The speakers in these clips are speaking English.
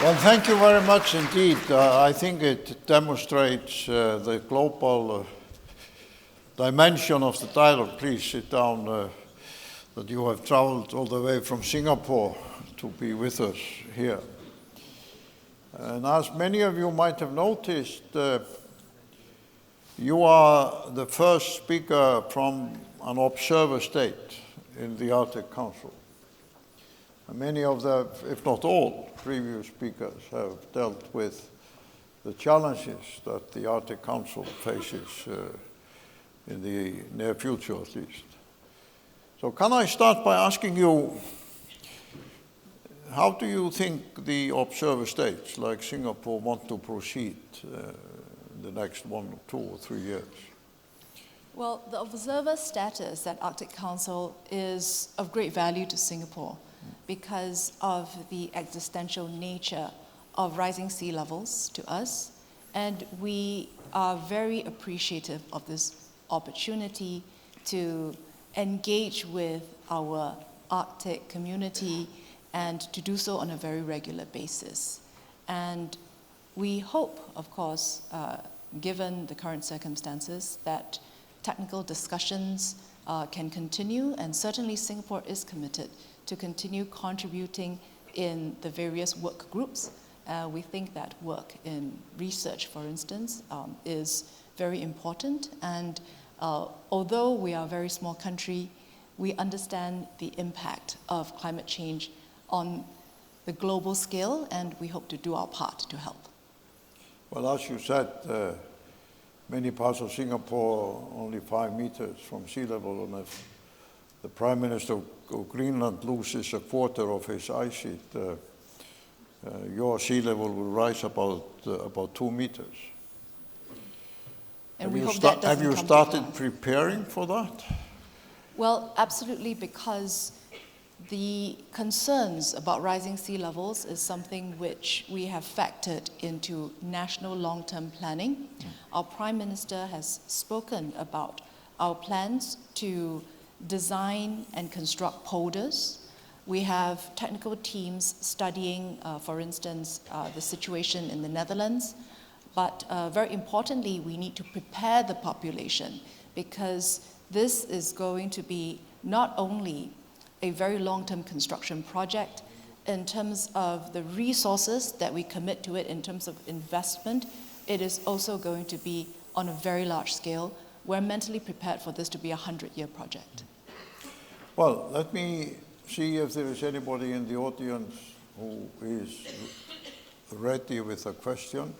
Well, thank you very much indeed. I think it demonstrates the global dimension of the dialogue. Please sit down, that you have traveled all the way from Singapore to be with us here. And as many of you might have noticed, you are the first speaker from an observer state in the Arctic Council. And many of the, if not all, previous speakers have dealt with the challenges that the Arctic Council faces in the near future, at least. So can I start by asking you, how do you think the observer states like Singapore want to proceed in the next 1, 2, or 3 years? Well, the observer status at Arctic Council is of great value to Singapore because of the existential nature of rising sea levels to us, and we are very appreciative of this opportunity to engage with our Arctic community and to do so on a very regular basis. And we hope, of course, given the current circumstances, that technical discussions can continue, and certainly Singapore is committed to continue contributing in the various work groups. We think that work in research, for instance, is very important, and although we are a very small country, we understand the impact of climate change on the global scale, and we hope to do our part to help. Well, as you said, many parts of Singapore only 5 meters from sea level, and if the Prime Minister of Greenland loses a quarter of his ice sheet, your sea level will rise about 2 meters. And have you started preparing for that? Well, absolutely, because the concerns about rising sea levels is something which we have factored into national long-term planning. Our Prime Minister has spoken about our plans to design and construct polders. We have technical teams studying, for instance, the situation in the Netherlands. But very importantly, we need to prepare the population, because this is going to be not only a very long-term construction project in terms of the resources that we commit to it in terms of investment. It is also going to be on a very large scale. We're mentally prepared for this to be a 100-year project. Well, let me see if there is anybody in the audience who is ready with a question.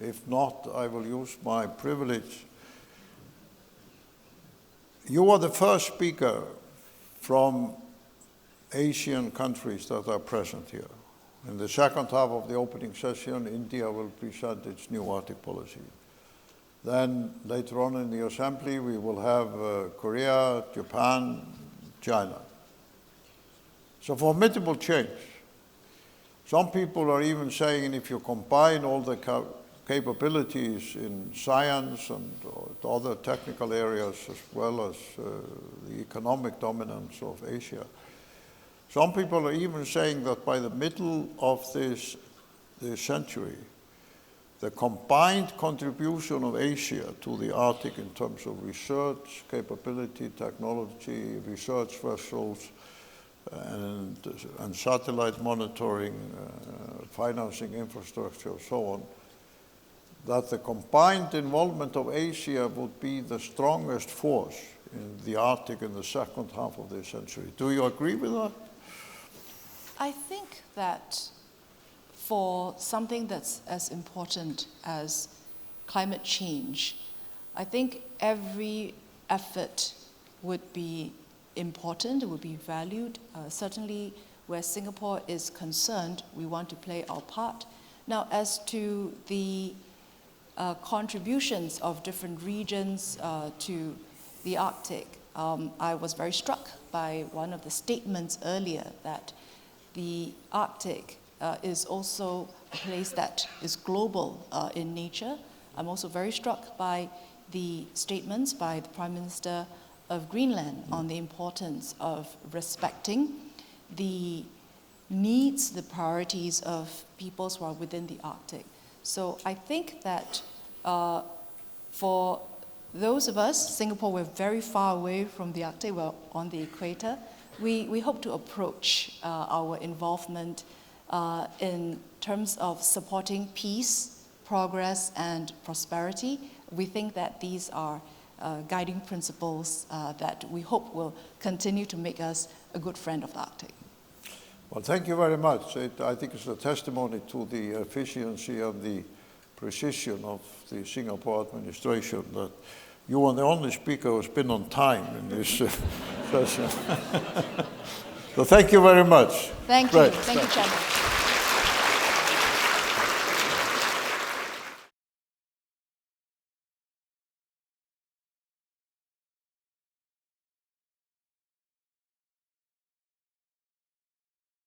If not, I will use my privilege. You are the first speaker from Asian countries that are present here. In the second half of the opening session, India will present its new Arctic policy. Then later on in the assembly, we will have Korea, Japan, China. It's a formidable change. Some people are even saying if you combine all the capabilities in science and other technical areas, as well as the economic dominance of Asia, some people are even saying that by the middle of this century, the combined contribution of Asia to the Arctic in terms of research, capability, technology, research vessels, and satellite monitoring, financing infrastructure, so on, that the combined involvement of Asia would be the strongest force in the Arctic in the second half of this century. Do you agree with that? I think that for something that's as important as climate change, I think every effort would be important, it would be valued. Certainly where Singapore is concerned, we want to play our part. Now, as to the contributions of different regions to the Arctic, I was very struck by one of the statements earlier that the Arctic is also a place that is global in nature. I'm also very struck by the statements by the Prime Minister of Greenland on the importance of respecting the needs the priorities of peoples who are within the Arctic. So I think that for those of us, Singapore, we're very far away from the Arctic, we're on the equator. We hope to approach our involvement in terms of supporting peace, progress, and prosperity. We think that these are guiding principles that we hope will continue to make us a good friend of the Arctic. Well, thank you very much. I think it's a testimony to the efficiency and the precision of the Singapore administration that you are the only speaker who's been on time in this session. So thank you very much. Thank you. Thank you, Chairman.